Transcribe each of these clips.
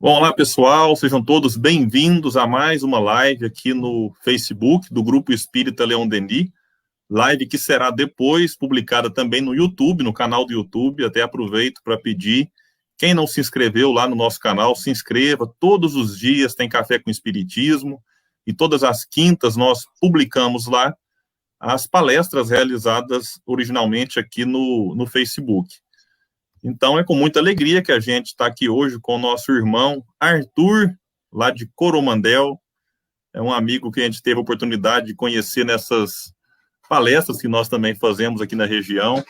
Bom, olá pessoal, sejam todos bem-vindos a mais uma live aqui no Facebook do Grupo Espírita Leon Denis, live que será depois publicada também no YouTube, no canal do YouTube. Até aproveito para pedir, quem não se inscreveu lá no nosso canal, se inscreva. Todos os dias tem Café com Espiritismo e todas as quintas nós publicamos lá as palestras realizadas originalmente aqui no Facebook. Então, é com muita alegria que a gente está aqui hoje com o nosso irmão Arthur, lá de Coromandel. É um amigo que a gente teve a oportunidade de conhecer nessas palestras que nós também fazemos aqui na região.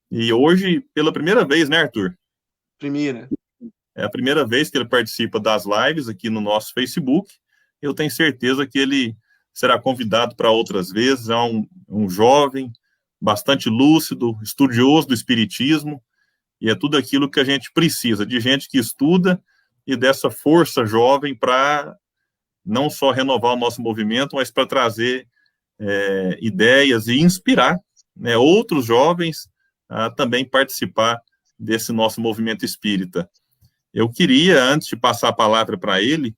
E hoje, pela primeira vez, né, Arthur? Primeira. É a primeira vez que ele participa das lives aqui no nosso Facebook. Eu tenho certeza que ele será convidado para outras vezes. É um jovem, bastante lúcido, estudioso do Espiritismo. E é tudo aquilo que a gente precisa, de gente que estuda e dessa força jovem para não só renovar o nosso movimento, mas para trazer ideias e inspirar, né, outros jovens a também participar desse nosso movimento espírita. Eu queria, antes de passar a palavra para ele,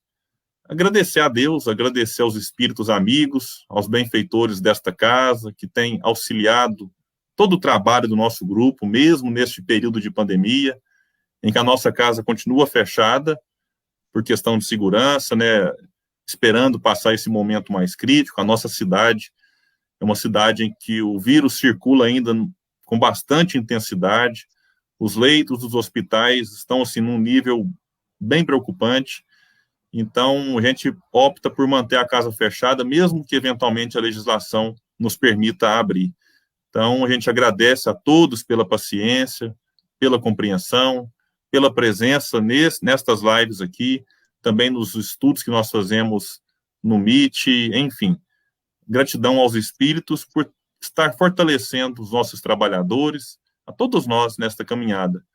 agradecer a Deus, agradecer aos espíritos amigos, aos benfeitores desta casa, que têm auxiliado todo o trabalho do nosso grupo, mesmo neste período de pandemia, em que a nossa casa continua fechada por questão de segurança, né, esperando passar esse momento mais crítico. A nossa cidade é uma cidade em que o vírus circula ainda com bastante intensidade, os leitos dos hospitais estão, assim, num nível bem preocupante. Então, a gente opta por manter a casa fechada, mesmo que, eventualmente, a legislação nos permita abrir. Então, a gente agradece a todos pela paciência, pela compreensão, pela presença nestas lives aqui, também nos estudos que nós fazemos no Meet, enfim. Gratidão aos espíritos por estar fortalecendo os nossos trabalhadores, a todos nós nesta caminhada.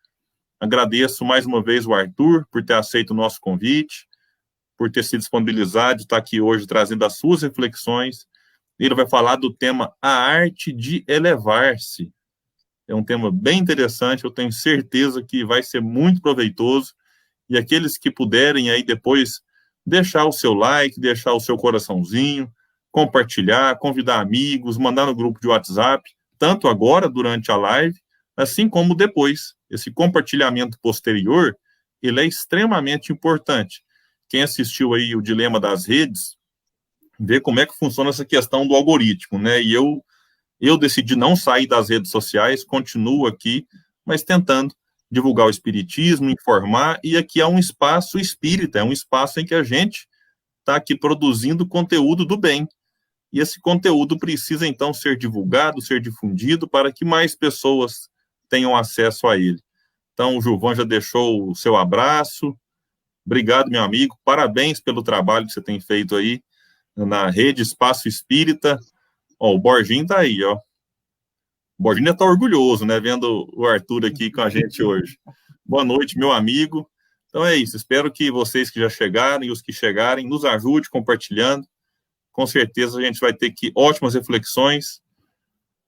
Agradeço mais uma vez o Arthur por ter aceito o nosso convite, por ter se disponibilizado de estar aqui hoje trazendo as suas reflexões. Ele vai falar do tema A Arte de Elevar-se. É um tema bem interessante, eu tenho certeza que vai ser muito proveitoso, e aqueles que puderem aí depois deixar o seu like, deixar o seu coraçãozinho, compartilhar, convidar amigos, mandar no grupo de WhatsApp, tanto agora, durante a live, assim como depois. Esse compartilhamento posterior, ele é extremamente importante. Quem assistiu aí o Dilema das Redes, ver como é que funciona essa questão do algoritmo, né? E eu decidi não sair das redes sociais, continuo aqui, mas tentando divulgar o espiritismo, informar, e aqui é um espaço espírita, é um espaço em que a gente está aqui produzindo conteúdo do bem. E esse conteúdo precisa, então, ser divulgado, ser difundido, para que mais pessoas tenham acesso a ele. Então, o Gilvan já deixou o seu abraço. Obrigado, meu amigo. Parabéns pelo trabalho que você tem feito aí na rede Espaço Espírita. Ó, o Borginho tá aí, ó. O Borginho tá orgulhoso, né, vendo o Arthur aqui com a gente hoje. Boa noite, meu amigo. Então é isso, espero que vocês que já chegaram e os que chegarem nos ajudem compartilhando. Com certeza a gente vai ter aqui ótimas reflexões.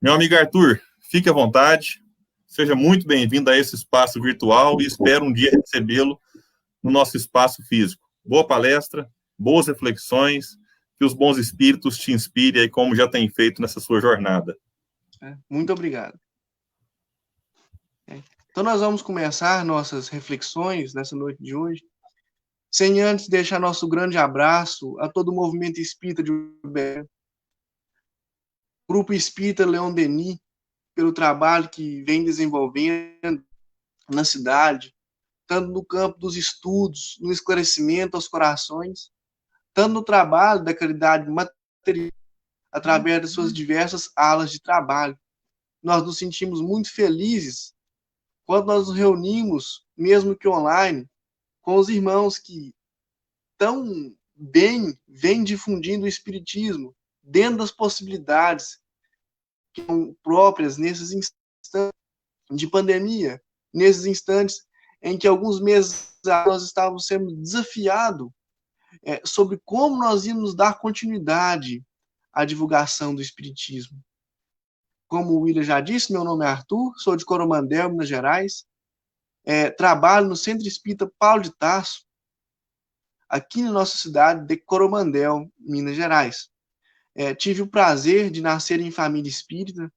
Meu amigo Arthur, fique à vontade. Seja muito bem-vindo a esse espaço virtual e espero um dia recebê-lo no nosso espaço físico. Boa palestra, boas reflexões, que os bons espíritos te inspirem aí, como já tem feito nessa sua jornada. Muito obrigado. Então, nós vamos começar nossas reflexões nessa noite de hoje, sem antes deixar nosso grande abraço a todo o movimento espírita de Uberlândia, Grupo Espírita Leon Denis, pelo trabalho que vem desenvolvendo na cidade, tanto no campo dos estudos, no esclarecimento aos corações, tanto no trabalho da caridade material, através das suas diversas alas de trabalho. Nós nos sentimos muito felizes quando nós nos reunimos, mesmo que online, com os irmãos que tão bem vêm difundindo o espiritismo dentro das possibilidades que são próprias nesses instantes de pandemia, nesses instantes em que alguns meses nós estávamos sendo desafiados sobre como nós íamos dar continuidade à divulgação do espiritismo. Como o William já disse, meu nome é Arthur, sou de Coromandel, Minas Gerais, trabalho no Centro Espírita Paulo de Tarso, aqui na nossa cidade de Coromandel, Minas Gerais. Tive o prazer de nascer em família espírita,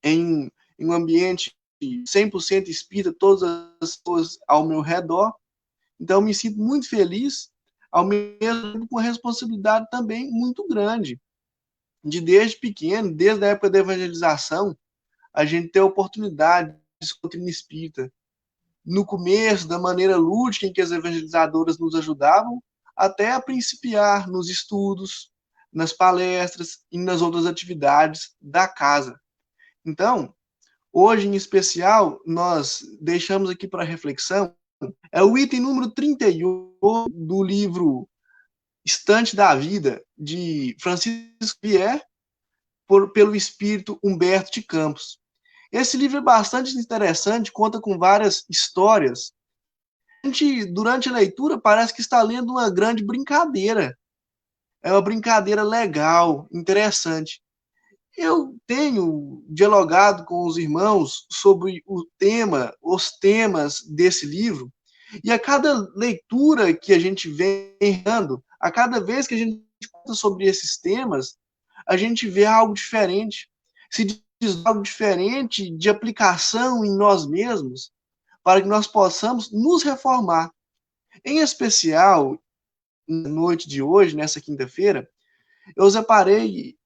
em um ambiente 100% espírita, todas as pessoas ao meu redor. Então, me sinto muito feliz, ao mesmo tempo com responsabilidade também muito grande, de desde pequeno, desde a época da evangelização, a gente ter a oportunidade de discutir espírita. No começo, da maneira lúdica em que as evangelizadoras nos ajudavam, até a principiar nos estudos, nas palestras e nas outras atividades da casa. Então, hoje em especial, nós deixamos aqui para reflexão, o item número 38 do livro Estante da Vida, de Francisco Xavier, pelo espírito Humberto de Campos. Esse livro é bastante interessante, conta com várias histórias. A gente, durante a leitura, parece que está lendo uma grande brincadeira. É uma brincadeira legal, interessante. Eu tenho dialogado com os irmãos sobre os temas desse livro, e a cada leitura que a gente vem dando, a cada vez que a gente conta sobre esses temas, a gente vê algo diferente, se diz algo diferente de aplicação em nós mesmos, para que nós possamos nos reformar. Em especial, na noite de hoje, nessa quinta-feira, eu separei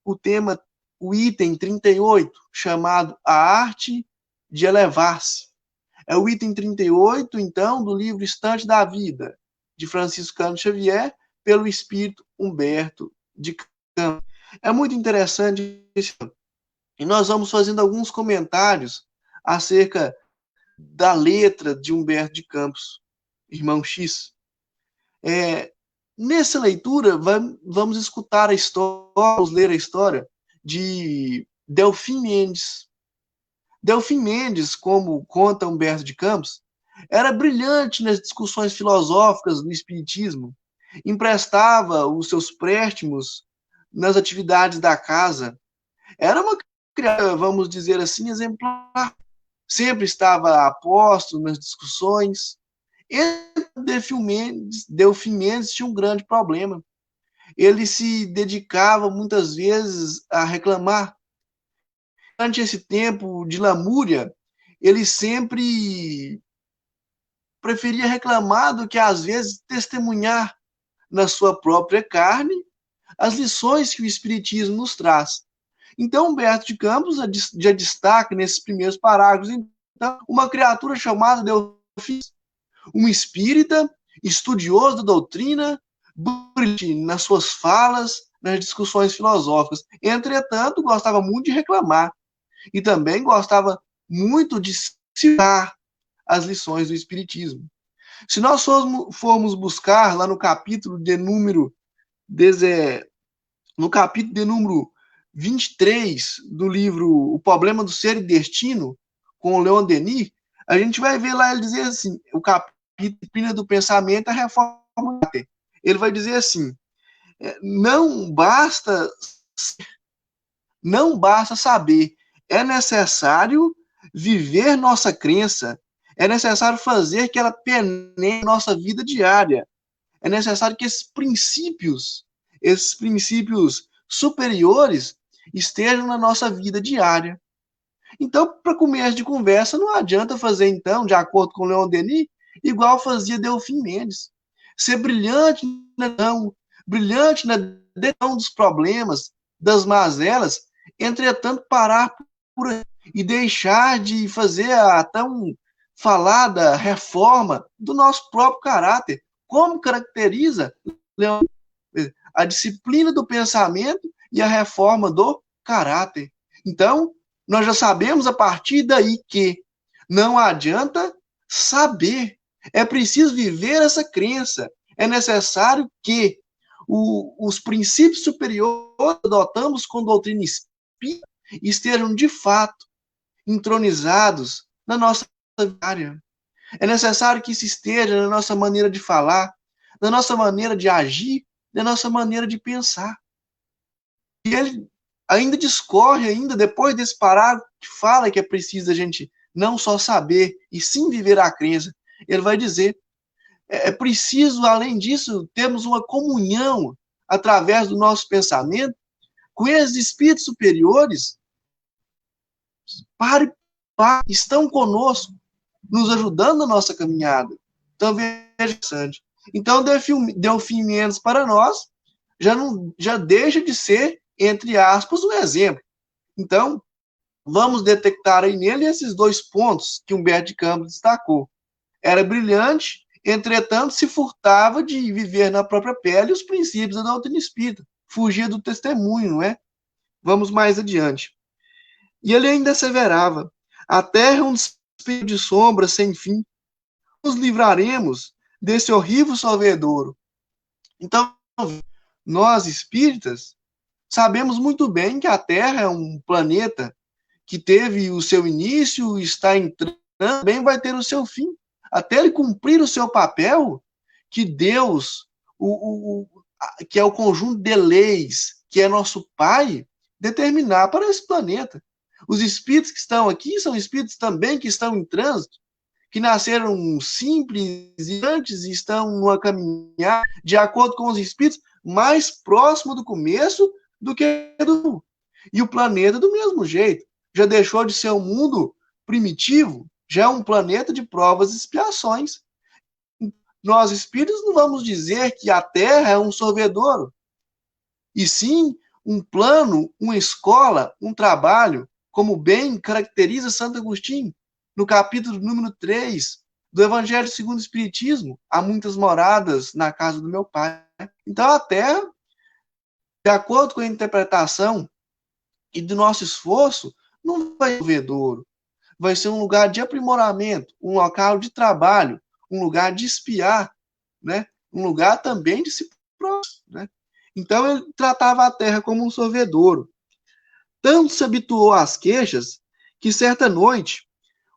o item 38, chamado A Arte de Elevar-se. É o item 38, então, do livro Estante da Vida, de Francisco Cândido Xavier, pelo espírito Humberto de Campos. É muito interessante isso. E nós vamos fazendo alguns comentários acerca da letra de Humberto de Campos, irmão X. Nessa leitura, vamos escutar a história, vamos ler a história de Delfim Mendes. Delfim Mendes, como conta Humberto de Campos, era brilhante nas discussões filosóficas do espiritismo, emprestava os seus préstimos nas atividades da casa. Era uma criatura, vamos dizer assim, exemplar. Sempre estava a posto nas discussões. Delfim Mendes tinha um grande problema. Ele se dedicava muitas vezes a reclamar. Durante esse tempo de lamúria, ele sempre preferia reclamar do que, às vezes, testemunhar na sua própria carne as lições que o Espiritismo nos traz. Então, Humberto de Campos já destaca nesses primeiros parágrafos, então, uma criatura chamada Delfim, um espírita, estudioso da doutrina, brilhante nas suas falas, nas discussões filosóficas. Entretanto, gostava muito de reclamar e também gostava muito de citar as lições do Espiritismo. Se nós formos buscar lá no capítulo de número 23 do livro O Problema do Ser e Destino, com o Leon Denis, a gente vai ver lá ele dizer assim, o capítulo do pensamento, a reforma. Ele vai dizer assim, não basta saber, é necessário viver nossa crença, é necessário fazer que ela penetre nossa vida diária, é necessário que esses princípios superiores estejam na nossa vida diária. Então, para começo de conversa, não adianta fazer, então, de acordo com Leon Denis, igual fazia Delfim Mendes. Ser brilhante na detecção dos problemas, das mazelas, entretanto, parar por aí e deixar de fazer a tão falada reforma do nosso próprio caráter. Como caracteriza Leon? A disciplina do pensamento e a reforma do caráter. Então, nós já sabemos a partir daí que não adianta saber, é preciso viver essa crença. É necessário que os princípios superiores que adotamos com doutrina espírita estejam de fato entronizados na nossa área. É necessário que isso esteja na nossa maneira de falar, na nossa maneira de agir, na nossa maneira de pensar. E ele ainda discorre, depois desse parágrafo, que fala que é preciso a gente não só saber, e sim viver a crença. Ele vai dizer, É preciso, além disso, termos uma comunhão através do nosso pensamento com esses espíritos superiores estão conosco, nos ajudando na nossa caminhada. Então, veja interessante. Então, Delfim Mendes para nós já deixa de ser, entre aspas, um exemplo. Então, vamos detectar aí nele esses dois pontos que Humberto de Campos destacou. Era brilhante, entretanto, se furtava de viver na própria pele os princípios da doutrina espírita. Fugia do testemunho, não é? Vamos mais adiante. E ele ainda asseverava: a terra é um espelho de sombras sem fim. Nos livraremos desse horrível solvedouro. Então, nós espíritas sabemos muito bem que a Terra é um planeta que teve o seu início, está entrando, também vai ter o seu fim. Até ele cumprir o seu papel, que Deus, que é o conjunto de leis, que é nosso Pai, determinar para esse planeta. Os espíritos que estão aqui são espíritos também que estão em trânsito, que nasceram simples e antes estão numa caminhada, de acordo com os espíritos, mais próximo do começo do que do. E o planeta do mesmo jeito. Já deixou de ser um mundo primitivo, já é um planeta de provas e expiações. Nós, espíritos, não vamos dizer que a Terra é um sorvedouro, e sim um plano, uma escola, um trabalho, como bem caracteriza Santo Agostinho, no capítulo número 3 do Evangelho segundo o Espiritismo: há muitas moradas na casa do meu Pai. Então, a Terra, de acordo com a interpretação e do nosso esforço, não vai ser sorvedouro. Vai ser um lugar de aprimoramento, um local de trabalho, um lugar de espiar, né? Um lugar também de se próximo, né? Então, ele tratava a Terra como um sorvedouro. Tanto se habituou às queixas que, certa noite,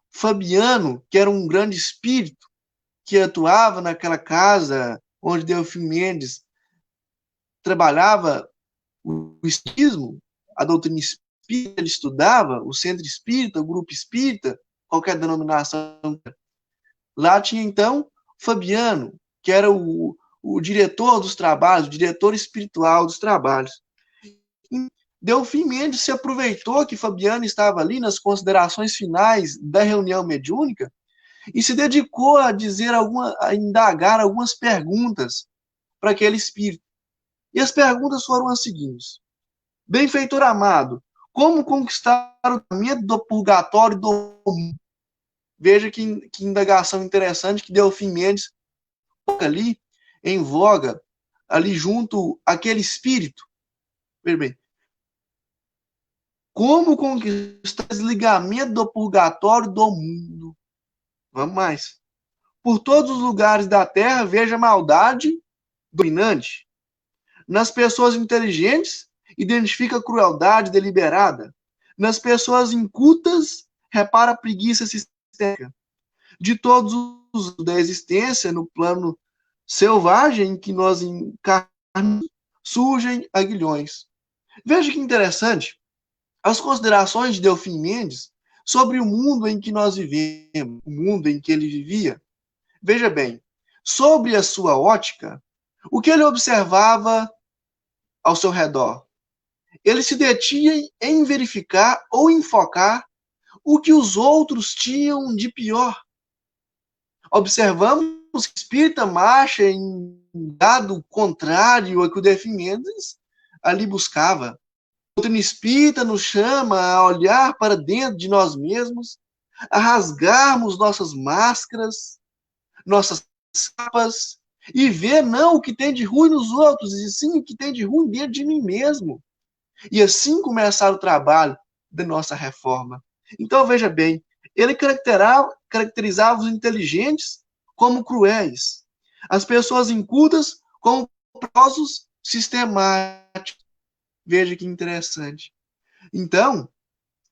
Fabiano, que era um grande espírito, que atuava naquela casa onde Delfim Mendes trabalhava o espiritismo, a doutrina espírita, ele estudava, o centro espírita, o grupo espírita, qualquer denominação. Lá tinha, então, Fabiano, que era o diretor dos trabalhos, o diretor espiritual dos trabalhos. Delfim Mendes se aproveitou que Fabiano estava ali nas considerações finais da reunião mediúnica e se dedicou a a indagar algumas perguntas para aquele espírito. E as perguntas foram as seguintes: benfeitor amado, como conquistar o medo do purgatório do mundo? Veja que indagação interessante que Delfim Mendes coloca ali em voga, ali junto àquele espírito. Veja bem, como conquistar o desligamento do purgatório do mundo? Vamos mais. Por todos os lugares da terra, veja a maldade dominante. Nas pessoas inteligentes, identifica a crueldade deliberada. Nas pessoas incultas, repara a preguiça sistêmica. De todos os da existência, no plano selvagem em que nós encarnamos, surgem aguilhões. Veja que interessante as considerações de Delfim Mendes sobre o mundo em que nós vivemos, o mundo em que ele vivia. Veja bem, sobre a sua ótica, o que ele observava ao seu redor? Ele se detinha em verificar ou enfocar o que os outros tinham de pior. Observamos que o espírita marcha em dado contrário ao que o Delfim Mendes ali buscava. O doutrina espírita nos chama a olhar para dentro de nós mesmos, a rasgarmos nossas máscaras, nossas capas, e ver não o que tem de ruim nos outros, e sim o que tem de ruim dentro de mim mesmo. E assim começar o trabalho da nossa reforma. Então, veja bem, ele caracterizava os inteligentes como cruéis, as pessoas incultas como prosos sistemáticos. Veja que interessante. Então,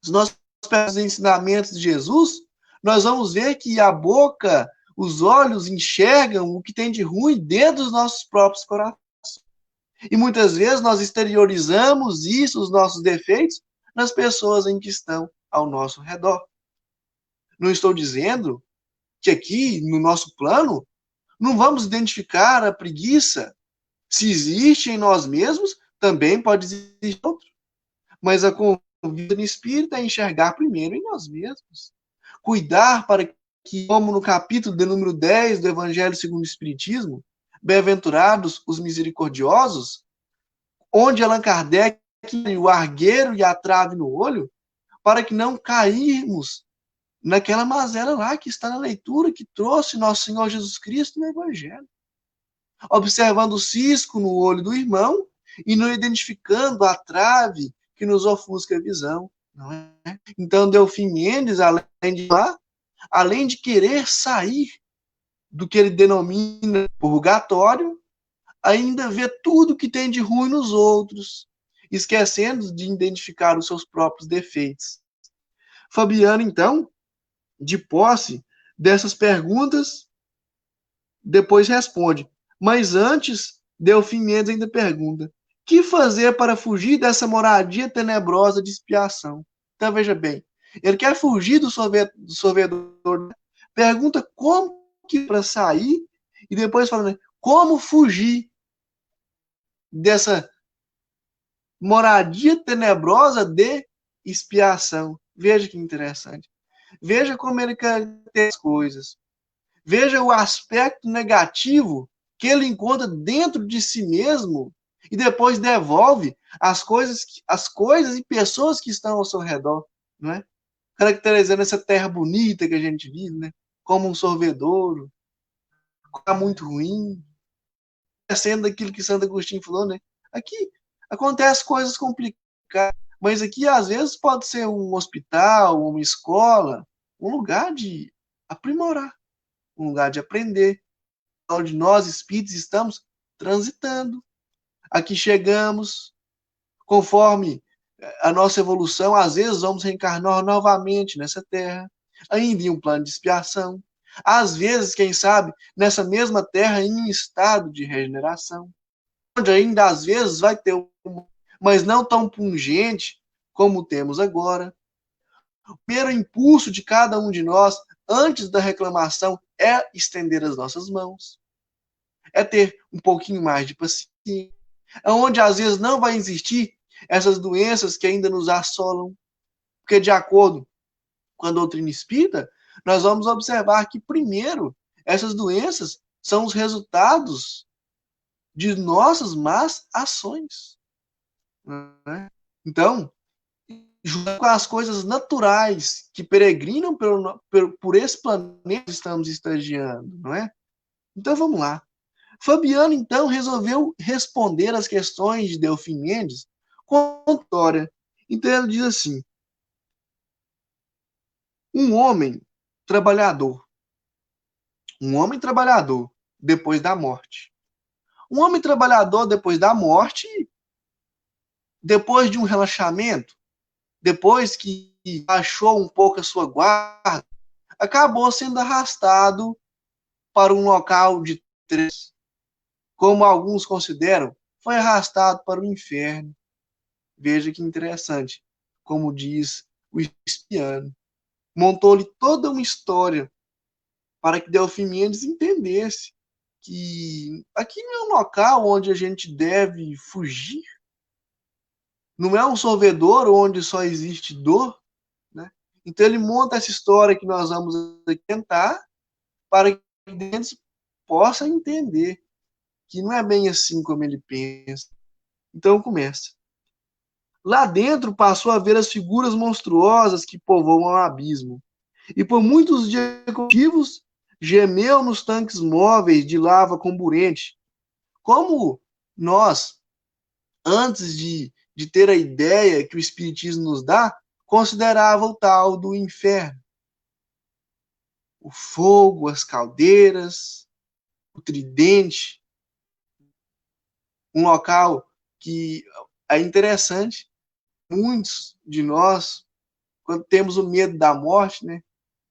se nós pegamos os ensinamentos de Jesus, nós vamos ver que a boca, os olhos enxergam o que tem de ruim dentro dos nossos próprios corações. E muitas vezes nós exteriorizamos isso, os nossos defeitos, nas pessoas em que estão ao nosso redor. Não estou dizendo que aqui, no nosso plano, Não vamos identificar a preguiça. Se existe em nós mesmos, também pode existir outro. Mas a convida no Espírito é enxergar primeiro em nós mesmos. Cuidar para que, como no capítulo de número 10 do Evangelho segundo o Espiritismo, bem-aventurados os misericordiosos, onde Allan Kardec o argueiro e a trave no olho, para que não cairmos naquela mazela lá que está na leitura que trouxe nosso Senhor Jesus Cristo no Evangelho. Observando o cisco no olho do irmão e não identificando a trave que nos ofusca a visão. Não é? Então, Delfim Mendes, além de querer sair do que ele denomina purgatório, ainda vê tudo que tem de ruim nos outros, esquecendo de identificar os seus próprios defeitos. Fabiano, então, de posse dessas perguntas, depois responde. Mas antes, Delfim Mendes ainda pergunta: que fazer para fugir dessa moradia tenebrosa de expiação? Então, veja bem, ele quer fugir do sorvedor, pergunta como que para sair, e depois fala, né, como fugir dessa moradia tenebrosa de expiação. Veja que interessante. Veja como ele caracteriza as coisas. Veja o aspecto negativo que ele encontra dentro de si mesmo e depois devolve as coisas e pessoas que estão ao seu redor, não é? Caracterizando essa terra bonita que a gente vive, né? Como um sorvedouro, muito ruim, sendo aquilo que Santo Agostinho falou, né? Aqui acontecem coisas complicadas, mas aqui às vezes pode ser um hospital, uma escola, um lugar de aprimorar, um lugar de aprender, onde nós espíritos estamos transitando. Aqui chegamos, conforme a nossa evolução, às vezes vamos reencarnar novamente nessa terra, ainda em um plano de expiação. Às vezes, quem sabe, nessa mesma terra em um estado de regeneração, onde ainda às vezes vai ter mas não tão pungente como temos agora. O primeiro impulso de cada um de nós, antes da reclamação, é estender as nossas mãos. É ter um pouquinho mais de paciência. Onde às vezes não vai existir essas doenças que ainda nos assolam. Porque, de acordo com a doutrina espírita, nós vamos observar que, primeiro, essas doenças são os resultados de nossas más ações. Né? Então, junto com as coisas naturais que peregrinam por esse planeta que estamos estagiando, não é? Então, vamos lá. Fabiano, então, resolveu responder as questões de Delfim Mendes com a história. Então, ele diz assim: um homem trabalhador depois da morte. Um homem trabalhador depois da morte, depois de um relaxamento, depois que baixou um pouco a sua guarda, acabou sendo arrastado para um local de trevas, como alguns consideram, foi arrastado para o inferno. Veja que interessante, como diz o Espiano. Montou-lhe toda uma história para que Delfim Mendes entendesse que aqui não é um local onde a gente deve fugir, não é um sorvedor onde só existe dor, né? Então ele monta essa história que nós vamos tentar para que Mendes possa entender que não é bem assim como ele pensa. Então começa. Lá dentro passou a ver as figuras monstruosas que povoam o abismo. E por muitos dias consecutivos gemeu nos tanques móveis de lava comburente. Como nós, antes de ter a ideia que o Espiritismo nos dá, considerava o tal do inferno. O fogo, as caldeiras, o tridente, um local que é interessante. Muitos de nós, quando temos o medo da morte, né,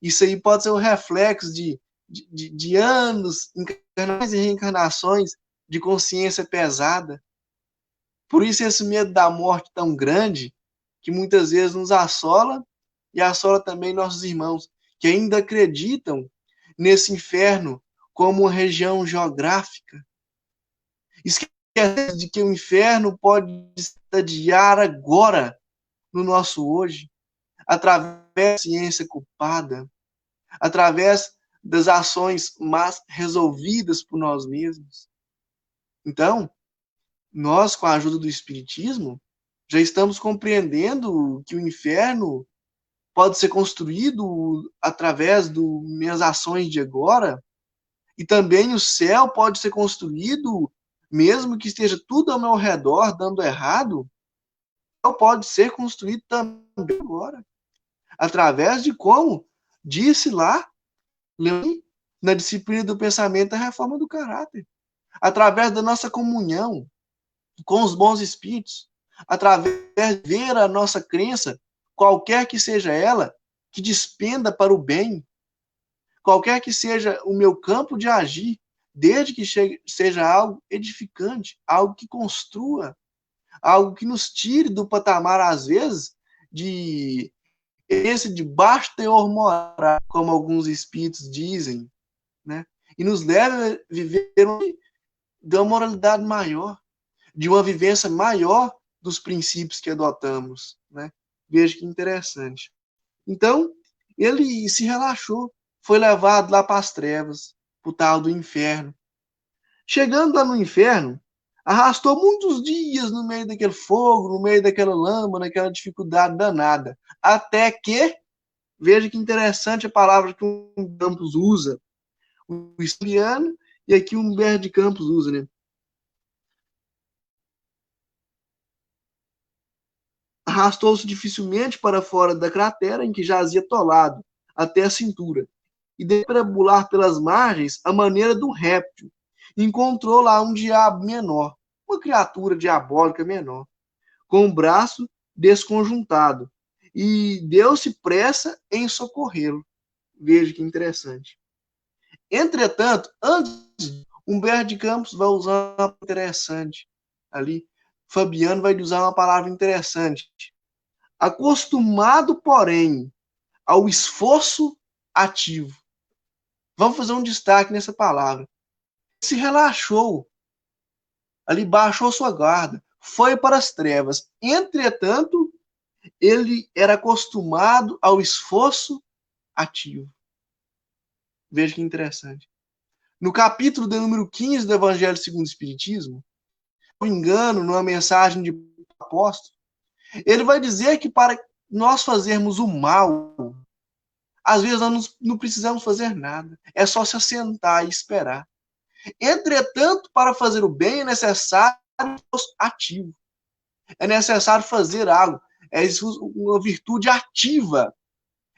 isso aí pode ser um reflexo de anos, encarnações e reencarnações de consciência pesada. Por isso esse medo da morte tão grande, que muitas vezes nos assola e assola também nossos irmãos, que ainda acreditam nesse inferno como uma região geográfica. Esquece de que o inferno pode estadiar agora, no nosso hoje, através da ciência culpada, através das ações más resolvidas por nós mesmos. Então, nós, com a ajuda do Espiritismo, já estamos compreendendo que o inferno pode ser construído através das minhas ações de agora, e também o céu pode ser construído, mesmo que esteja tudo ao meu redor dando errado, o céu pode ser construído também agora, através de como disse lá, na disciplina do pensamento, a reforma do caráter, através da nossa comunhão com os bons espíritos, através de ver a nossa crença, qualquer que seja ela, que despenda para o bem, qualquer que seja o meu campo de agir, desde que seja algo edificante, algo que construa, algo que nos tire do patamar, às vezes, de esse de baixo teor moral, como alguns espíritos dizem, né? E nos leve a viver de uma moralidade maior, de uma vivência maior dos princípios que adotamos, né? Veja que interessante. Então, ele se relaxou, foi levado lá para as trevas, para o tal do inferno. Chegando lá no inferno, arrastou muitos dias no meio daquele fogo, no meio daquela lama, naquela dificuldade danada, até que, veja que interessante a palavra que o Campos usa, o Estiliano, e aqui o Humberto de Campos usa, né? Arrastou-se dificilmente para fora da cratera em que jazia atolado até a cintura, e de perambular pelas margens à maneira do réptil. Encontrou lá um diabo menor, uma criatura diabólica menor, com o braço desconjuntado, e deu-se pressa em socorrê-lo. Veja que interessante. Entretanto, antes, Humberto de Campos vai usar uma palavra interessante ali. Fabiano vai usar uma palavra interessante. Acostumado, porém, ao esforço ativo. Vamos fazer um destaque nessa palavra. Se relaxou, ali baixou sua guarda, foi para as trevas. Entretanto, ele era acostumado ao esforço ativo. Veja que interessante. No capítulo de número 15 do Evangelho segundo o Espiritismo, se não me engano, numa mensagem de apóstolo, ele vai dizer que para nós fazermos o mal, às vezes nós não precisamos fazer nada. É só se assentar e esperar. Entretanto, para fazer o bem é necessário ativo. É necessário fazer algo. É uma virtude ativa.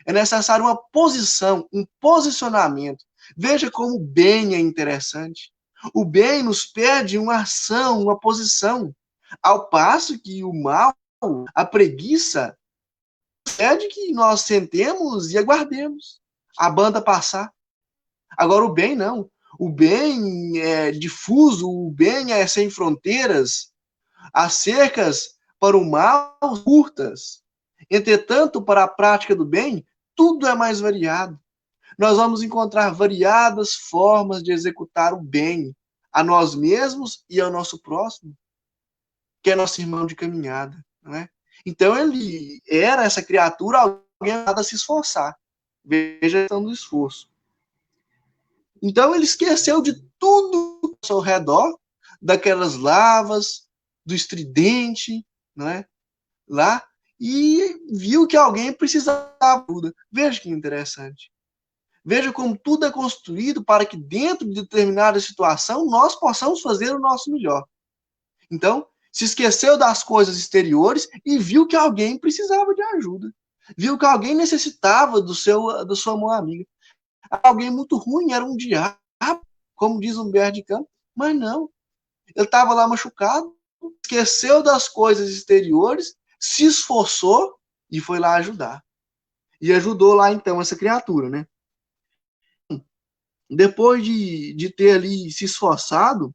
É necessário uma posição, um posicionamento. Veja como o bem é interessante. O bem nos pede uma ação, uma posição. Ao passo que o mal, a preguiça, pede que nós sentemos e aguardemos a banda passar. Agora o bem não. O bem é difuso, o bem é sem fronteiras. As cercas para o mal curtas. Entretanto, para a prática do bem, tudo é mais variado. Nós vamos encontrar variadas formas de executar o bem a nós mesmos e ao nosso próximo, que é nosso irmão de caminhada, não é? Então ele era essa criatura, alguém a se esforçar. Veja a questão do esforço. Então ele esqueceu de tudo ao seu redor, daquelas lavas, do estridente, não é? Lá, e viu que alguém precisava de ajuda. Veja que interessante. Veja como tudo é construído para que dentro de determinada situação nós possamos fazer o nosso melhor. Então, se esqueceu das coisas exteriores e viu que alguém precisava de ajuda. Viu que alguém necessitava da sua mão amiga. Alguém muito ruim, era um diabo, como diz Humberto de Campos, mas não. Ele estava lá machucado, esqueceu das coisas exteriores, se esforçou e foi lá ajudar. E ajudou lá, então, essa criatura, né? Depois de ter ali se esforçado,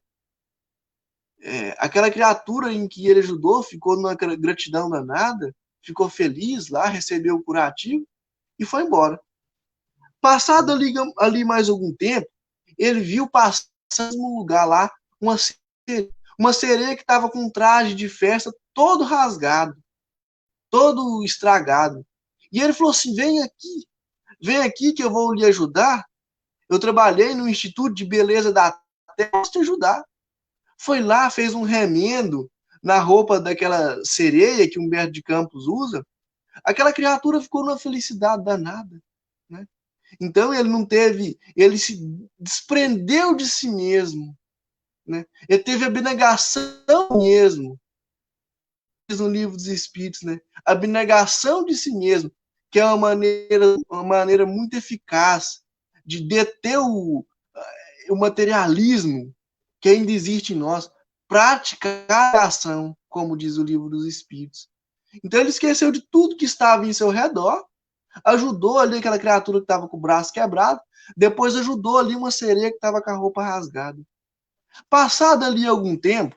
aquela criatura em que ele ajudou ficou numa gratidão danada, ficou feliz lá, recebeu o curativo e foi embora. Passado ali mais algum tempo, ele viu passando no lugar lá uma sereia que estava com um traje de festa todo rasgado, todo estragado. E ele falou assim: vem aqui que eu vou lhe ajudar. Eu trabalhei no Instituto de Beleza da Terra, posso te ajudar. Foi lá, fez um remendo na roupa daquela sereia que Humberto de Campos usa. Aquela criatura ficou numa felicidade danada, né? Então ele se desprendeu de si mesmo, né? Ele teve abnegação mesmo, diz no Livro dos Espíritos, né? Abnegação de si mesmo, que é uma maneira muito eficaz de deter o materialismo que ainda existe em nós, praticar a ação, como diz o Livro dos Espíritos. Então ele esqueceu de tudo que estava em seu redor, ajudou ali aquela criatura que estava com o braço quebrado, depois ajudou ali uma sereia que estava com a roupa rasgada. Passado ali algum tempo,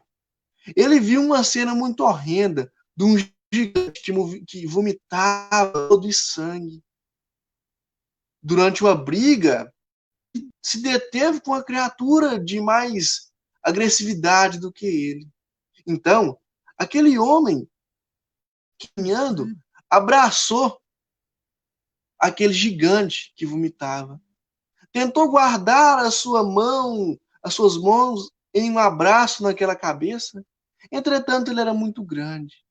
ele viu uma cena muito horrenda de um gigante que vomitava todo de sangue. Durante uma briga, se deteve com uma criatura de mais agressividade do que ele. Então, aquele homem, caminhando, abraçou aquele gigante que vomitava. Tentou guardar as suas mãos em um abraço naquela cabeça. Entretanto, ele era muito grande.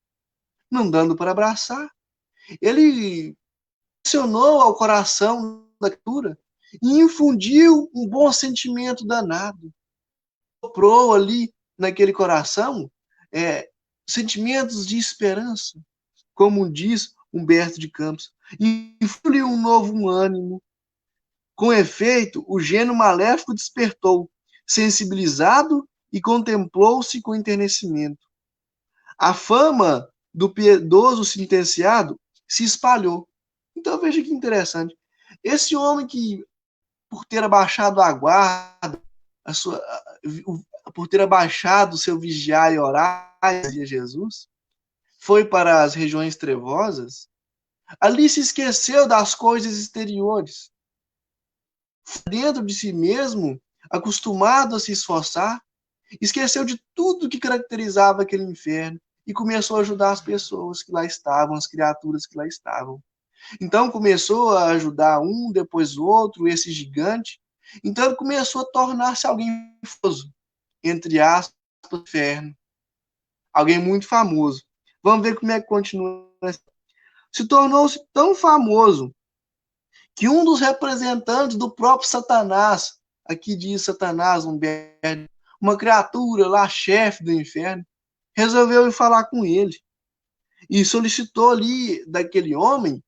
Não dando para abraçar, ele pressionou ao coração da criatura e infundiu um bom sentimento danado. Soprou ali naquele coração sentimentos de esperança, como diz Humberto de Campos, e influiu um novo ânimo. Com efeito, o gênio maléfico despertou, sensibilizado e contemplou-se com enternecimento. A fama do piedoso sentenciado se espalhou. Então veja que interessante. Esse homem que, por ter abaixado a guarda, por ter abaixado o seu vigiar e orar, dizia Jesus, foi para as regiões trevosas, ali se esqueceu das coisas exteriores. Dentro de si mesmo, acostumado a se esforçar, esqueceu de tudo que caracterizava aquele inferno e começou a ajudar as pessoas que lá estavam, as criaturas que lá estavam. Então começou a ajudar um, depois o outro, esse gigante. Então ele começou a tornar-se alguém famoso, entre aspas, inferno. Alguém muito famoso. Vamos ver como é que continua. Se tornou-se tão famoso que um dos representantes do próprio Satanás, aqui diz Satanás, uma criatura lá, chefe do inferno, resolveu ir falar com ele e solicitou ali daquele homem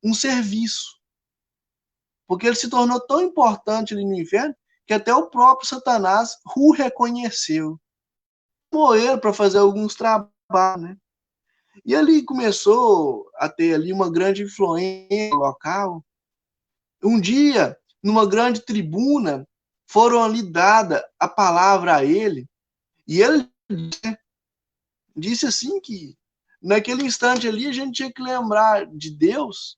um serviço, porque ele se tornou tão importante ali no inferno que até o próprio Satanás o reconheceu. Chamou ele para fazer alguns trabalhos, né? E ali começou a ter ali uma grande influência local. Um dia, numa grande tribuna, foram ali dada a palavra a ele, e ele disse assim que naquele instante ali a gente tinha que lembrar de Deus,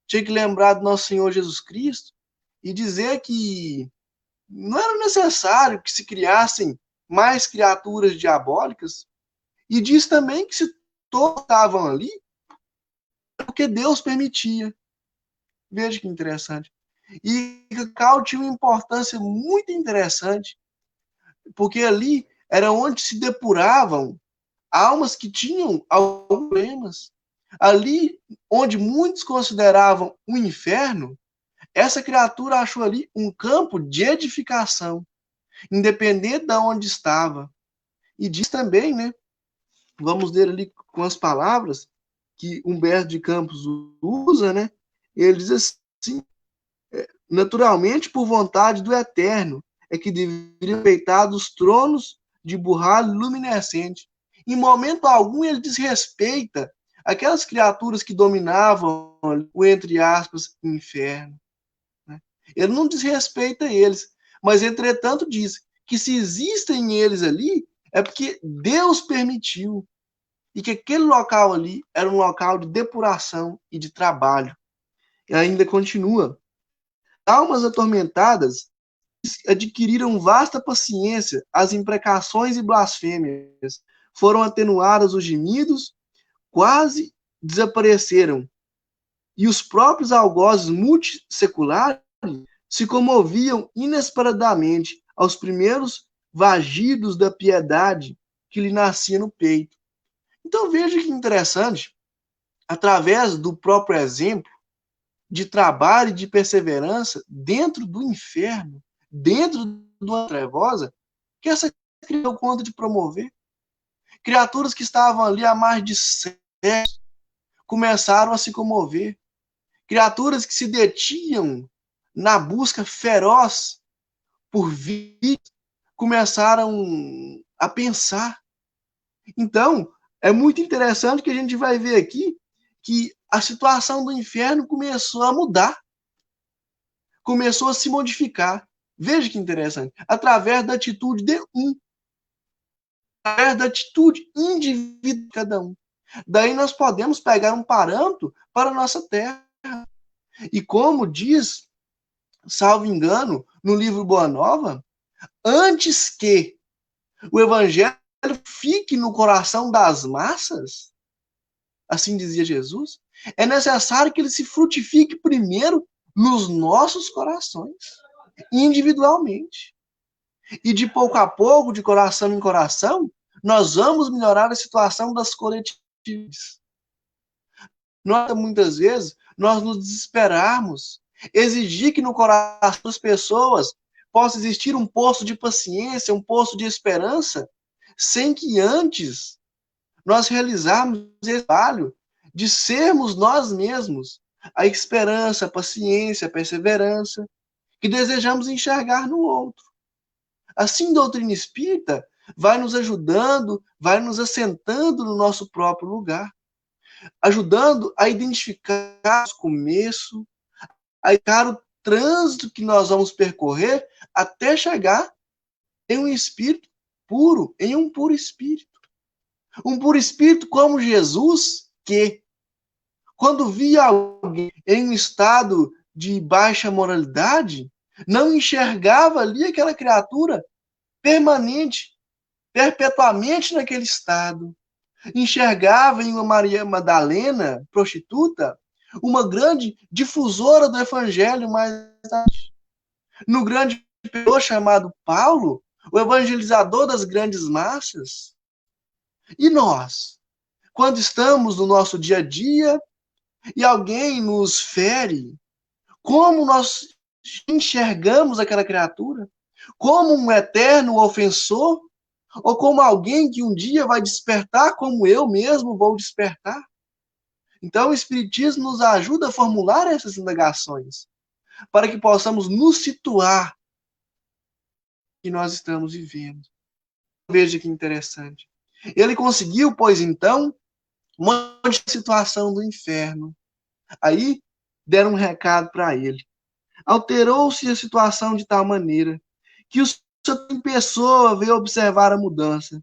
tinha que lembrar do nosso Senhor Jesus Cristo e dizer que não era necessário que se criassem mais criaturas diabólicas, e diz também que se todos estavam ali, porque Deus permitia. Veja que interessante. E Cacau tinha uma importância muito interessante, porque ali era onde se depuravam almas que tinham alguns problemas. Ali onde muitos consideravam um inferno, essa criatura achou ali um campo de edificação, independente de onde estava. E diz também, né? Vamos ler ali com as palavras que Humberto de Campos usa, né? Ele diz assim: naturalmente, por vontade do Eterno, é que deveriam respeitar os tronos de burralho luminescente. Em momento algum, ele desrespeita aquelas criaturas que dominavam o, entre aspas, inferno. Né? Ele não desrespeita eles, mas, entretanto, diz que se existem eles ali, é porque Deus permitiu, e que aquele local ali era um local de depuração e de trabalho. E ainda continua. Almas atormentadas adquiriram vasta paciência, as imprecações e blasfêmias foram atenuadas, os gemidos quase desapareceram, e os próprios algozes multisseculares se comoviam inesperadamente aos primeiros vagidos da piedade que lhe nascia no peito. Então veja que interessante, através do próprio exemplo de trabalho e de perseverança dentro do inferno, dentro de uma trevosa, que essa criou conta de promover. Criaturas que estavam ali há mais de séculos começaram a se comover. Criaturas que se detinham na busca feroz por vida começaram a pensar. Então, é muito interessante que a gente vai ver aqui que a situação do inferno começou a mudar, começou a se modificar. Veja que interessante, através da atitude de um, através da atitude individual de cada um. Daí nós podemos pegar um parâmetro para a nossa terra. E como diz, salvo engano, no livro Boa Nova, antes que o evangelho fique no coração das massas, assim dizia Jesus, é necessário que ele se frutifique primeiro nos nossos corações, individualmente. E de pouco a pouco, de coração em coração, nós vamos melhorar a situação das coletivas. Muitas vezes, nós nos desesperarmos, exigir que no coração das pessoas possa existir um poço de paciência, um poço de esperança, sem que antes nós realizarmos esse trabalho de sermos nós mesmos a esperança, a paciência, a perseverança que desejamos enxergar no outro. Assim, a doutrina espírita vai nos ajudando, vai nos assentando no nosso próprio lugar, ajudando a identificar o começo, a identificar o trânsito que nós vamos percorrer até chegar em um espírito puro, em um puro espírito. Um puro espírito como Jesus, que, quando via alguém em um estado de baixa moralidade, não enxergava ali aquela criatura permanente, perpetuamente naquele estado. Enxergava em uma Maria Madalena, prostituta, uma grande difusora do evangelho mais tarde. No grande pessoa chamado Paulo, o evangelizador das grandes massas. E nós, quando estamos no nosso dia a dia e alguém nos fere, como nós enxergamos aquela criatura? Como um eterno ofensor? Ou como alguém que um dia vai despertar, como eu mesmo vou despertar? Então, o Espiritismo nos ajuda a formular essas indagações, para que possamos nos situar que nós estamos vivendo. Veja que interessante. Ele conseguiu, pois então, uma situação do inferno. Aí, deram um recado para ele. Alterou-se a situação de tal maneira que o senhor pessoa veio observar a mudança.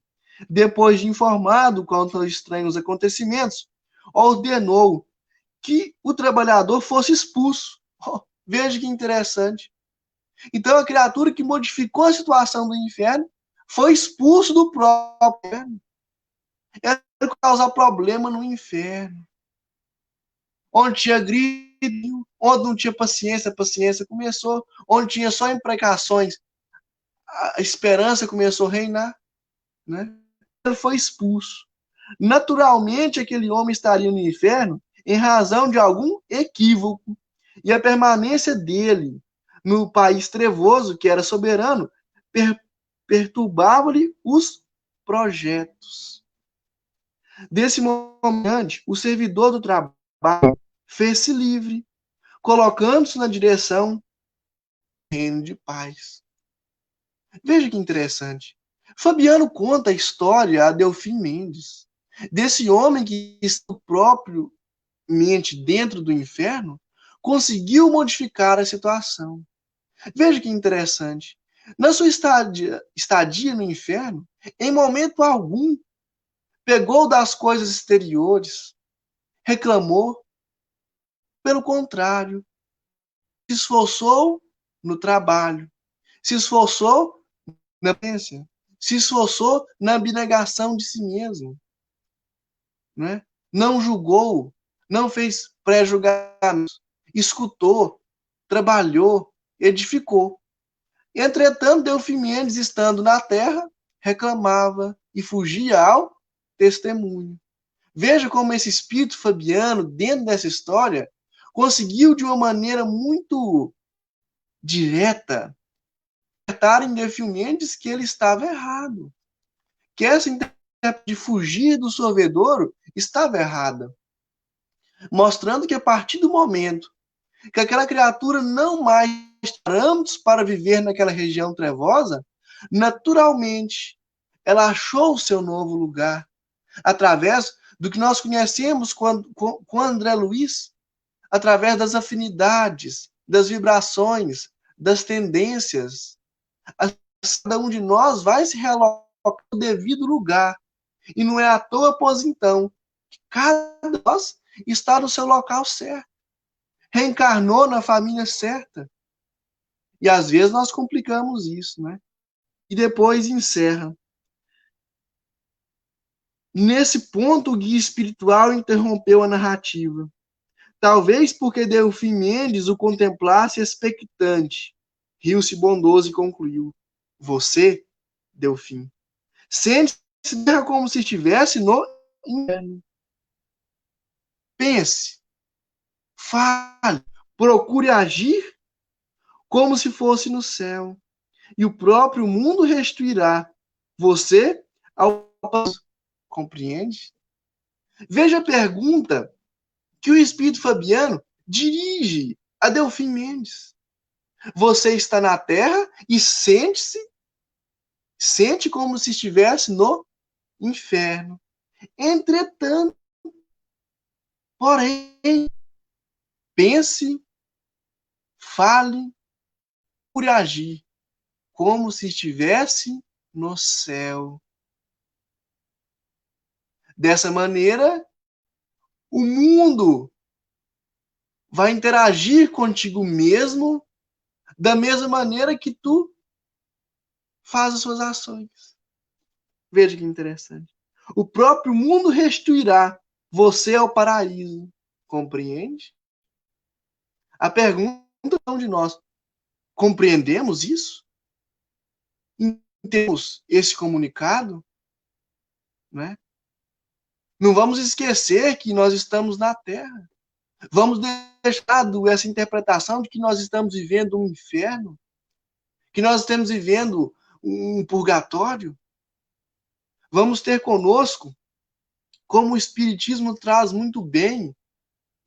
Depois de informado quanto aos estranhos acontecimentos, ordenou que o trabalhador fosse expulso. Oh, veja que interessante. Então, a criatura que modificou a situação do inferno foi expulso do próprio inferno. Era causar problema no inferno. Onde tinha grito, onde não tinha paciência, a paciência começou. Onde tinha só imprecações, a esperança começou a reinar. Né? Ele foi expulso. Naturalmente, aquele homem estaria no inferno em razão de algum equívoco. E a permanência dele no país trevoso, que era soberano, perturbava-lhe os projetos. Desse momento, o servidor do trabalho fez-se livre, colocando-se na direção do reino de paz. Veja que interessante. Fabiano conta a história a Delfim Mendes, desse homem que está propriamente dentro do inferno, conseguiu modificar a situação. Veja que interessante. Na sua estadia no inferno, em momento algum, pegou das coisas exteriores, reclamou. Pelo contrário, se esforçou no trabalho, se esforçou na paciência, se esforçou na abnegação de si mesmo, né? Não julgou, não fez pré-julgamento, escutou, trabalhou, edificou. Entretanto, Delfimendes, estando na terra, reclamava e fugia ao testemunho. Veja como esse espírito fabiano, dentro dessa história, conseguiu de uma maneira muito direta acertar em Delfimendes que ele estava errado, que essa interpretação de fugir do sorvedouro estava errada, mostrando que a partir do momento que aquela criatura não mais tem parâmetros para viver naquela região trevosa, naturalmente ela achou o seu novo lugar através do que nós conhecemos com André Luiz, através das afinidades, das vibrações, das tendências. Cada um de nós vai se realocar no devido lugar. E não é à toa, pois então, que cada um de nós está no seu local certo. Reencarnou na família certa. E às vezes nós complicamos isso, né? E depois encerra. Nesse ponto, o guia espiritual interrompeu a narrativa. Talvez porque Delfim Mendes o contemplasse expectante. Riu-se bondoso e concluiu. Você, Delfim, sente-se como se estivesse no inferno. Pense, fale, procure agir como se fosse no céu. E o próprio mundo restituirá você ao compreende? Veja a pergunta que o espírito fabiano dirige a Delfim Mendes. Você está na Terra e sente como se estivesse no inferno. Entretanto, porém, pense, fale, por agir como se estivesse no céu. Dessa maneira, o mundo vai interagir contigo mesmo da mesma maneira que tu faz as suas ações. Veja que interessante. O próprio mundo restituirá você ao paraíso. Compreende? A pergunta de nós, compreendemos isso? Temos esse comunicado? Né? Não vamos esquecer que nós estamos na Terra. Vamos deixar essa interpretação de que nós estamos vivendo um inferno, que nós estamos vivendo um purgatório. Vamos ter conosco, como o Espiritismo traz muito bem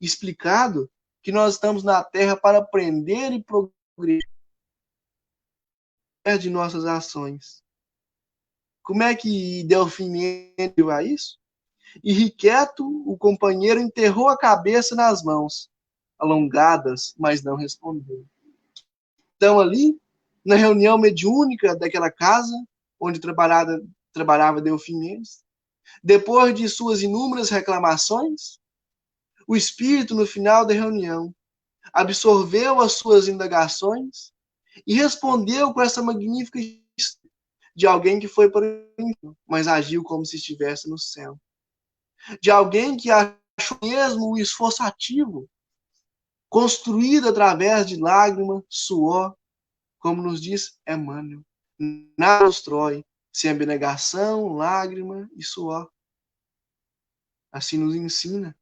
explicado, que nós estamos na Terra para aprender e progredir de nossas ações. Como é que Delfim viu a isso? E Riqueto, o companheiro, enterrou a cabeça nas mãos, alongadas, mas não respondeu. Então, ali, na reunião mediúnica daquela casa, onde trabalhava Delfim Mendes, depois de suas inúmeras reclamações, o espírito, no final da reunião, absorveu as suas indagações e respondeu com essa magnífica de alguém que foi para o inferno, mas agiu como se estivesse no céu. De alguém que achou mesmo o esforço ativo, construído através de lágrima, suor, como nos diz Emmanuel. Nada constrói sem abnegação, lágrima e suor. Assim nos ensina.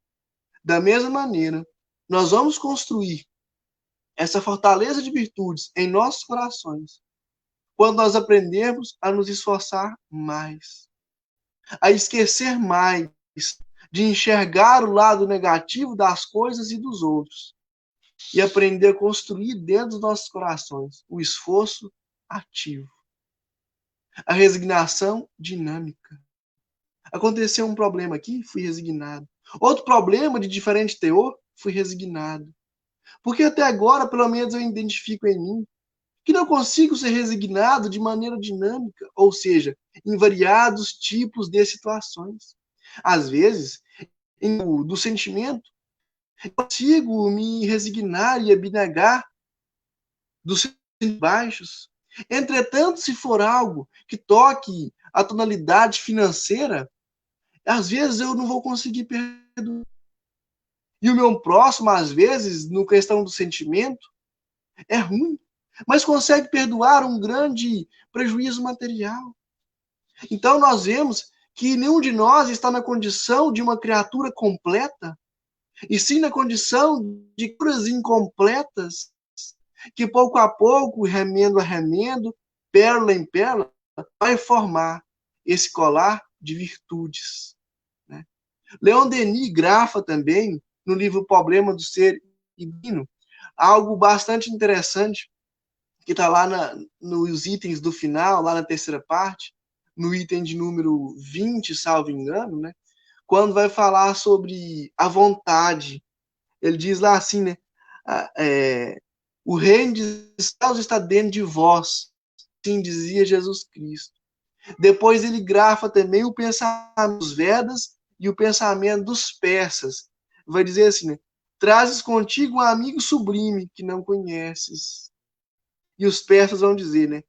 Da mesma maneira, nós vamos construir essa fortaleza de virtudes em nossos corações quando nós aprendermos a nos esforçar mais, a esquecer mais de enxergar o lado negativo das coisas e dos outros e aprender a construir dentro dos nossos corações o esforço ativo, a resignação dinâmica. Aconteceu um problema aqui, fui resignado. Outro problema de diferente teor, fui resignado. Porque até agora, pelo menos, eu identifico em mim que não consigo ser resignado de maneira dinâmica, ou seja, em variados tipos de situações. Às vezes, do sentimento, eu consigo me resignar e abnegar dos sentimentos baixos, Entretanto, se for algo que toque a tonalidade financeira, às vezes eu não vou conseguir perdoar. E o meu próximo, às vezes, no questão do sentimento, é ruim, mas consegue perdoar um grande prejuízo material. Então, nós vemos que nenhum de nós está na condição de uma criatura completa, e sim na condição de criaturas incompletas, que pouco a pouco, remendo a remendo, pérola em pérola, vai formar esse colar de virtudes. Né? Leon Denis grafa também, no livro O Problema do Ser Divino, algo bastante interessante, que está lá nos itens do final, lá na terceira parte, no item de número 20, salvo engano, né? Quando vai falar sobre a vontade. Ele diz lá assim, né? O reino dos céus está dentro de vós, assim dizia Jesus Cristo. Depois ele grafa também o pensamento dos Vedas e o pensamento dos persas. Vai dizer assim, né? Trazes contigo um amigo sublime que não conheces. E os persas vão dizer, né?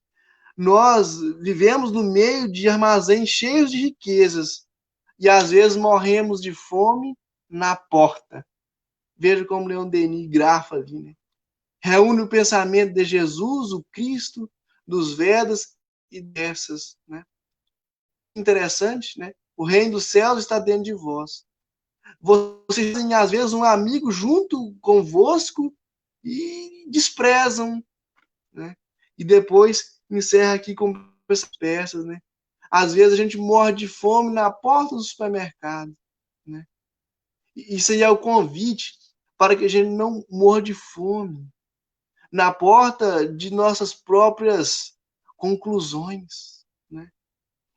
Nós vivemos no meio de armazéns cheios de riquezas e às vezes morremos de fome na porta. Veja como Leon Denis grafa ali, né? Reúne o pensamento de Jesus, o Cristo, dos Vedas e dessas, né? Interessante, né? O reino dos céus está dentro de vós. Vocês têm, às vezes, um amigo junto convosco e desprezam, né? E depois encerra aqui com essas peças, né? Às vezes a gente morre de fome na porta do supermercado, né? Isso aí é o convite para que a gente não morra de fome na porta de nossas próprias conclusões, né?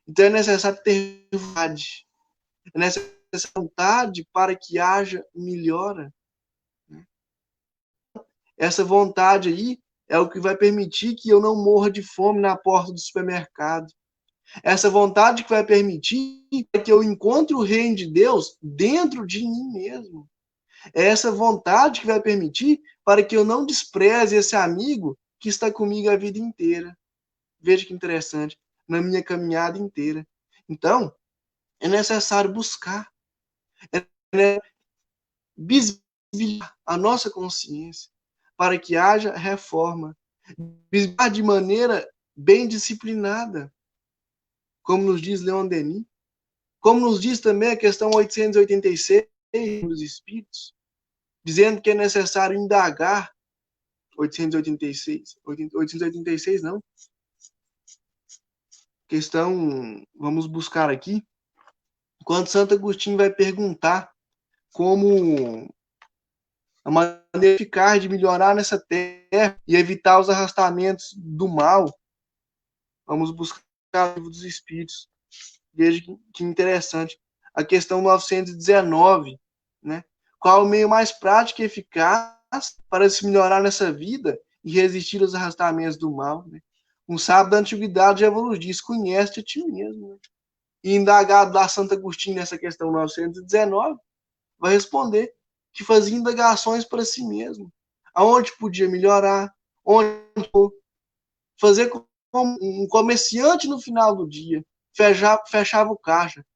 Então é necessário ter vontade, é necessário vontade para que haja melhora, né? Essa vontade aí é o que vai permitir que eu não morra de fome na porta do supermercado. Essa vontade que vai permitir que eu encontre o reino de Deus dentro de mim mesmo. É essa vontade que vai permitir para que eu não despreze esse amigo que está comigo a vida inteira. Veja que interessante, na minha caminhada inteira. Então, é necessário buscar, é bisbilhar a nossa consciência para que haja reforma. Bisbilhar de maneira bem disciplinada, como nos diz Leon Denis, como nos diz também a questão 886 dos Espíritos, dizendo que é necessário indagar 886 não, questão, vamos buscar aqui, quando Santo Agostinho vai perguntar como a maneira eficaz de melhorar nessa terra e evitar os arrastamentos do mal, vamos buscar o livro dos Espíritos. Veja que interessante. A questão 919, né? Qual o meio mais prático e eficaz para se melhorar nessa vida e resistir aos arrastamentos do mal, né? Um sábio da antiguidade já nos diz, conhece a ti mesmo, né? E indagado lá Santo Agostinho nessa questão 919, vai responder que fazia indagações para si mesmo. Aonde podia melhorar, onde fazer como um comerciante no final do dia, fechava o caixa,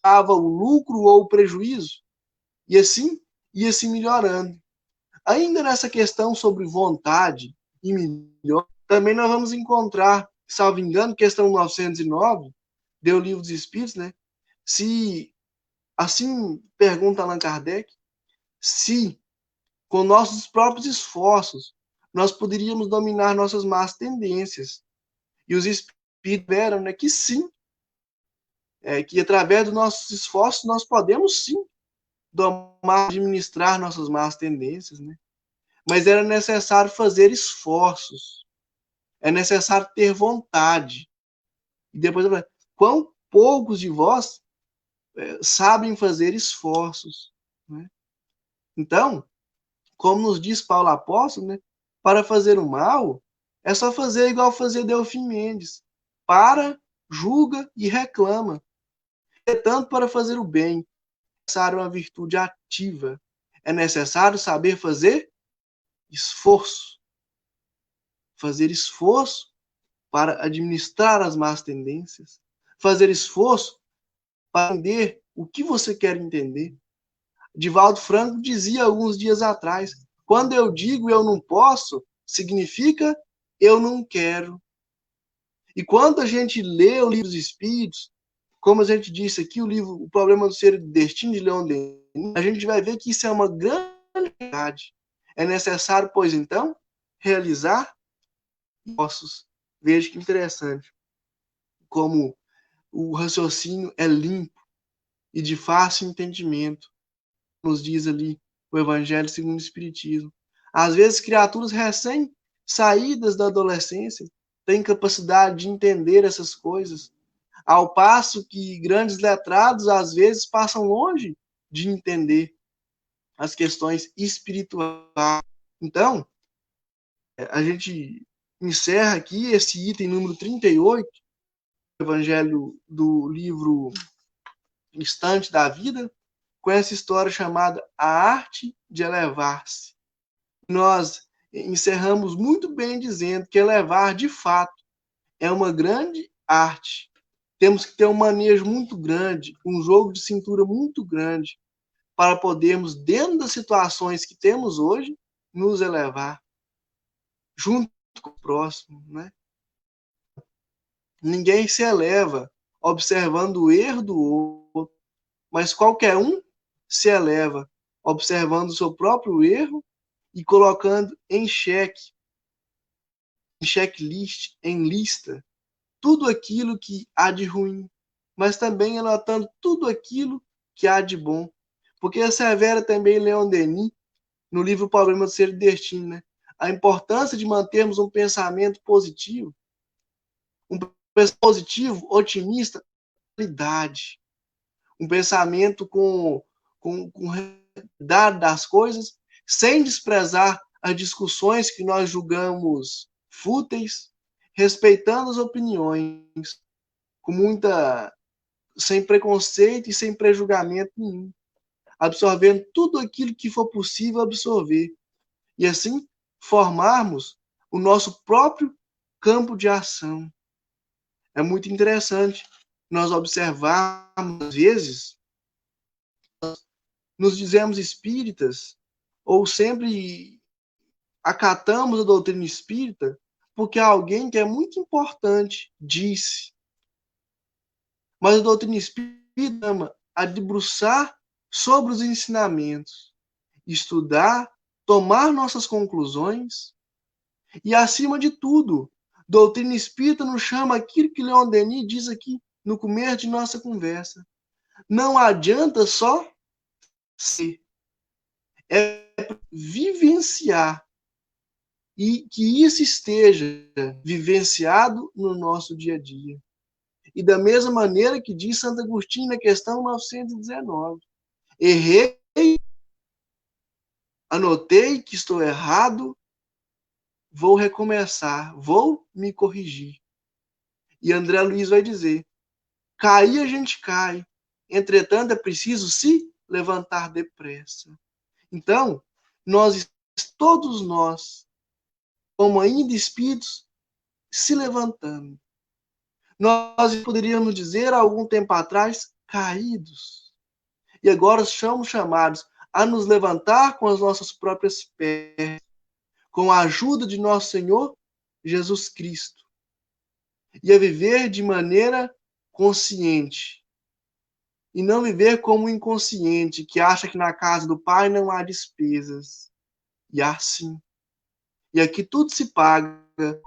dava o lucro ou o prejuízo, e assim ia se melhorando. Ainda nessa questão sobre vontade e melhor, também nós vamos encontrar, salvo engano, questão 909, deu o Livro dos Espíritos, né? Se, assim pergunta Allan Kardec, se com nossos próprios esforços nós poderíamos dominar nossas más tendências. E os Espíritos deram, né, que sim, que através dos nossos esforços nós podemos sim domar, administrar nossas más tendências, né? Mas era necessário fazer esforços, é necessário ter vontade. E depois, quão poucos de vós sabem fazer esforços, né? Então, como nos diz Paulo Apóstolo, né, para fazer o mal, é só fazer igual fazia Delfim Mendes. Para, julga e reclama. É tanto para fazer o bem, é necessário uma virtude ativa. É necessário saber fazer esforço. Fazer esforço para administrar as más tendências, fazer esforço para entender o que você quer entender. Divaldo Franco dizia alguns dias atrás: quando eu digo eu não posso, significa eu não quero. E quando a gente lê o livro dos Espíritos, como a gente disse aqui, o livro O Problema do Ser e do Destino, de Leon Denis, a gente vai ver que isso é uma grande verdade. É necessário, pois então, realizar esforços. Veja que interessante como o raciocínio é limpo e de fácil entendimento, nos diz ali o Evangelho segundo o Espiritismo. Às vezes, criaturas recém-saídas da adolescência têm capacidade de entender essas coisas, ao passo que grandes letrados, às vezes, passam longe de entender as questões espirituais. Então, a gente encerra aqui esse item número 38, do Evangelho do livro Instante da Vida, com essa história chamada A Arte de Elevar-se. Nós encerramos muito bem dizendo que elevar, de fato, é uma grande arte. Temos que ter um manejo muito grande, um jogo de cintura muito grande, para podermos, dentro das situações que temos hoje, nos elevar junto com o próximo, né? Ninguém se eleva observando o erro do outro, mas qualquer um se eleva observando o seu próprio erro e colocando em xeque, em checklist, em lista, tudo aquilo que há de ruim, mas também anotando tudo aquilo que há de bom. Porque assevera também Leon Denis, no livro O Problema do Ser e do Destino, né? A importância de mantermos um pensamento positivo, um pensamento positivo, otimista, realidade, um pensamento com realidade das coisas, sem desprezar as discussões que nós julgamos fúteis, respeitando as opiniões, com muita, sem preconceito e sem prejulgamento nenhum, absorvendo tudo aquilo que for possível absorver, e assim formarmos o nosso próprio campo de ação. É muito interessante nós observarmos, às vezes, nos dizemos espíritas, ou sempre acatamos a doutrina espírita, porque alguém que é muito importante disse. Mas a doutrina espírita ama a debruçar sobre os ensinamentos, estudar, tomar nossas conclusões e, acima de tudo, doutrina espírita nos chama aquilo que Leon Denis diz aqui no começo de nossa conversa. Não adianta só ser, é vivenciar e que isso esteja vivenciado no nosso dia a dia. E da mesma maneira que diz Santo Agostinho na questão 919, errei, anotei que estou errado, vou recomeçar, vou me corrigir. E André Luiz vai dizer, cair a gente cai, entretanto é preciso se levantar depressa. Então, todos nós, como ainda espíritos, se levantando. Nós poderíamos dizer, há algum tempo atrás, caídos. E agora somos chamados a nos levantar com as nossas próprias pernas, com a ajuda de nosso Senhor Jesus Cristo. E a viver de maneira consciente. E não viver como um inconsciente que acha que na casa do Pai não há despesas. E há sim. E aqui tudo se paga,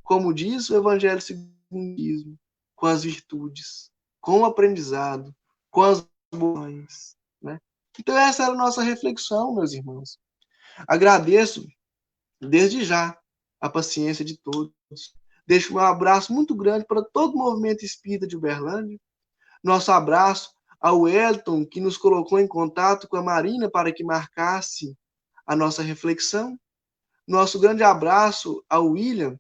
como diz o Evangelho segundo o Espiritismo, com as virtudes, com o aprendizado, com as boas, né? Então essa era a nossa reflexão, meus irmãos. Agradeço desde já a paciência de todos. Deixo um abraço muito grande para todo o movimento espírita de Uberlândia. Nosso abraço ao Elton, que nos colocou em contato com a Marina para que marcasse a nossa reflexão. Nosso grande abraço ao William,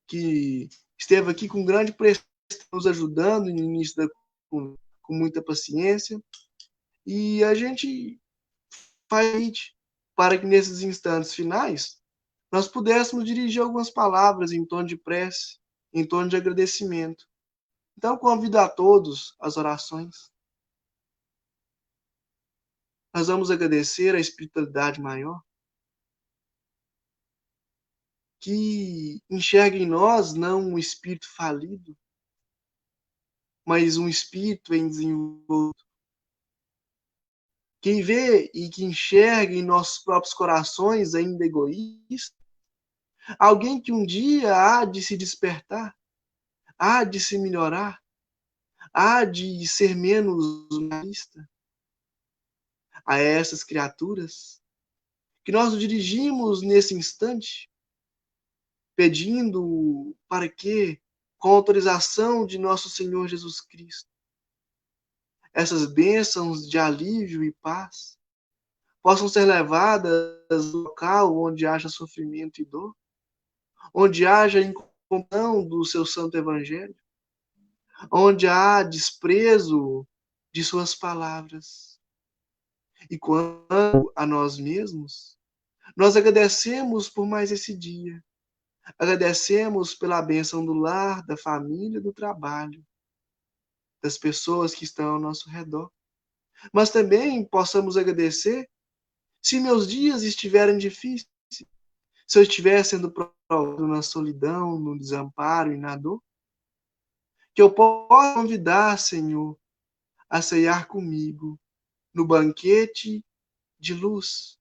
que esteve aqui com grande presteza, nos ajudando no início com muita paciência. E a gente faz para que nesses instantes finais nós pudéssemos dirigir algumas palavras em tom de prece em torno de agradecimento. Então, convido a todos às orações. Nós vamos agradecer a espiritualidade maior, que enxerga em nós não um espírito falido, mas um espírito em desenvolvimento, que vê e que enxerga em nossos próprios corações ainda egoístas, alguém que um dia há de se despertar, há de se melhorar, há de ser menos humanista. A essas criaturas que nós nos dirigimos nesse instante, pedindo para que, com a autorização de nosso Senhor Jesus Cristo, essas bênçãos de alívio e paz possam ser levadas ao local onde haja sofrimento e dor, onde haja incompreensão do seu santo evangelho, onde há desprezo de suas palavras. E quanto a nós mesmos, nós agradecemos por mais esse dia. Agradecemos pela bênção do lar, da família, do trabalho, das pessoas que estão ao nosso redor. Mas também possamos agradecer se meus dias estiverem difíceis, se eu estiver sendo provado na solidão, no desamparo e na dor, que eu possa convidar, Senhor, a ceiar comigo no banquete de luz,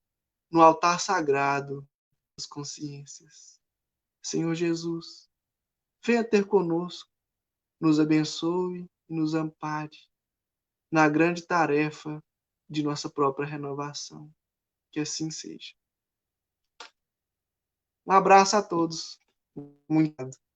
no altar sagrado das consciências. Senhor Jesus, venha ter conosco, nos abençoe e nos ampare na grande tarefa de nossa própria renovação. Que assim seja. Um abraço a todos. Muito obrigado.